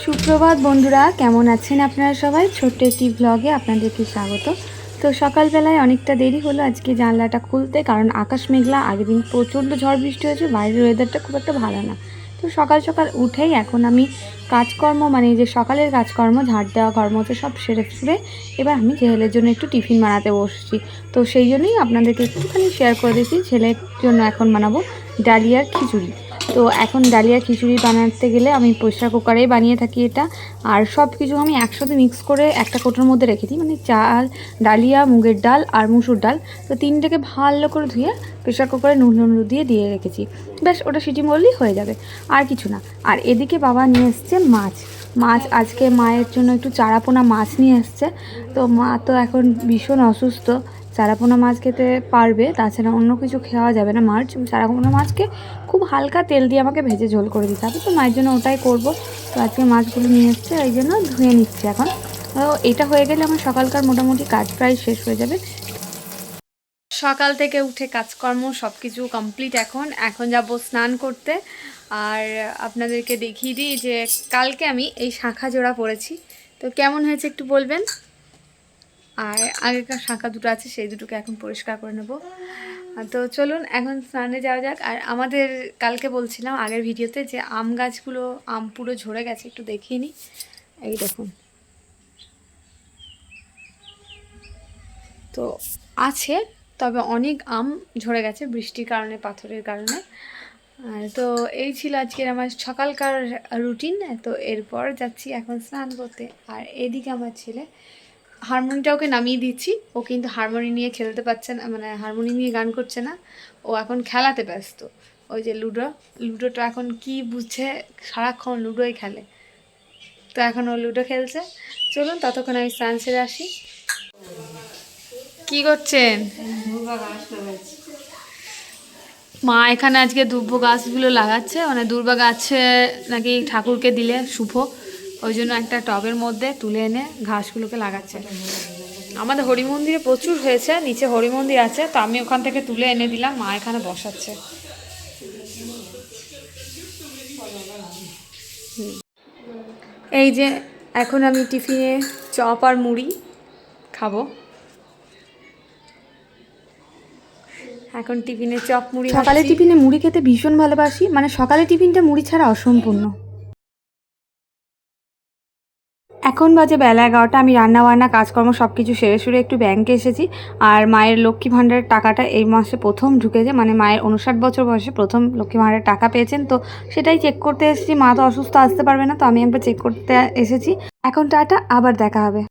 সুপ্রভাত বন্ধুরা, কেমন আছেন আপনারা সবাই? ছোট্ট একটি ব্লগে আপনাদেরকে স্বাগত। তো সকালবেলায় অনেকটা দেরি হলো আজকে জানলাটা খুলতে, কারণ আকাশ মেঘলা। আগের দিন প্রচণ্ড ঝড় বৃষ্টি হয়েছে, বাইরের ওয়েদারটা খুব একটা ভালো না। তো সকাল সকাল উঠেই এখন আমি কাজকর্ম, মানে যে সকালের কাজকর্ম, ঝাড় দেওয়া, ঘর মতো সব সেরে ফেলে এবার আমি ছেলের জন্য একটু টিফিন বানাতে বসছি। তো সেই জন্যই আপনাদেরকে একটুখানি শেয়ার করে দিচ্ছি। ছেলের জন্য এখন বানাবো ডালিয়ার খিচুড়ি। তো এখন ডালিয়া খিচুড়ি বানাতে গেলে আমি প্রেসার কুকারেই বানিয়ে থাকি এটা। আর সব কিছু আমি একসাথে মিক্স করে একটা কোটোর মধ্যে রেখে দিই, মানে চাল, ডালিয়া, মুগের ডাল আর মুসুর ডাল। তো তিনটাকে ভালো করে ধুয়ে প্রেসার কুকারে নুন দিয়ে রেখেছি। ব্যাস, ওটা সিটি মরলেই হয়ে যাবে, আর কিছু না। আর এদিকে বাবা নিয়ে এসছে মাছ আজকে মায়ের জন্য একটু চারাপোনা মাছ নিয়ে এসছে। তো মা তো এখন ভীষণ অসুস্থ, চারাপোনা মাছ খেতে পারবে, তাছাড়া অন্য কিছু খাওয়া যাবে না। চারাপোনা মাছকে খুব হালকা তেল দিয়ে আমাকে ভেজে ঝোল করে দিতে হবে, তো মায়ের জন্য ওটাই করব। তো আজকে মাছগুলো নিয়ে এসছে, এই জন্য ধুয়ে নিচ্ছি এখন। তো এটা হয়ে গেলে আমার সকালকার মোটামুটি কাজ প্রায় শেষ হয়ে যাবে। সকাল থেকে উঠে কাজকর্ম সব কিছু কমপ্লিট। এখন যাব স্নান করতে। আর আপনাদেরকে দেখিয়ে দিই যে কালকে আমি এই শাঁখা জোড়া পরেছি, তো কেমন হয়েছে একটু বলবেন। আর আগেকার শাঁখা দুটো আছে, সেই দুটোকে এখন পরিষ্কার করে নেব। তো চলুন এখন স্নানে যাওয়া যাক। আর আমাদের কালকে বলছিলাম আগের ভিডিওতে যে আম গাছগুলো আম পুরো ঝরে গেছে, একটু দেখিয়ে নিই। এই দেখুন, তো আছে, তবে অনেক আম ঝরে গেছে বৃষ্টির কারণে, পাথরের কারণে। তো এই ছিল আজকের আমার সকালকার রুটিন। তো এরপর যাচ্ছি এখন স্নান করতে। আর এদিকে আমার ছেলে, হারমোনিটা ওকে নামিয়ে দিচ্ছি। ও কিন্তু হারমোনি নিয়ে খেলতে পারছে না, মানে হারমোনি নিয়ে গান করছে না, ও এখন খেলাতে ব্যস্ত। ওই যে লুডোটা এখন কি বুঝছে, সারাক্ষণ লুডোই খেলে। তো এখন ও লুডো খেলছে। চলুন ততক্ষণ আমি স্নান সেরে আসি। কি করছেন? মা এখানে আজকে দুর্ব গাছগুলো লাগাচ্ছে, মানে দুর্বা গাছে নাকি ঠাকুরকে দিলে শুভ, ওই জন্য একটা টবের মধ্যে তুলে এনে ঘাসগুলোকে লাগাচ্ছে। আমাদের হরি মন্দিরে প্রচুর হয়েছে, নিচে হরি মন্দির আছে, তো আমি ওখান থেকে তুলে এনে দিলাম, মা এখানে বসাচ্ছে। এই যে এখন আমি টিফিনে চপ আর মুড়ি খাবো। এখন টিফিনে চপ মুড়ি, সকালে টিফিনে মুড়ি খেতে ভীষণ ভালোবাসি, মানে সকালে টিফিনটা মুড়ি ছাড়া অসম্পূর্ণ। এখন বাজে বেলা 11টা। আমি রান্নাবান্না কাজকর্ম সব কিছু সেরে একটু ব্যাংকে এসেছি। আর মায়ের লক্ষ্মী ভাণ্ডারের টাকাটা এই মাসে প্রথম ঢুকেছে, মানে মায়ের 59 বছর বয়সে প্রথম লক্ষ্মী ভাণ্ডারের টাকা পেয়েছেন, তো সেটাই চেক করতে এসেছি। মা তো অসুস্থ, আসতে পারবে না, তো আমি একবার চেক করতে এসেছি। এখন টাটা, আবার দেখা হবে।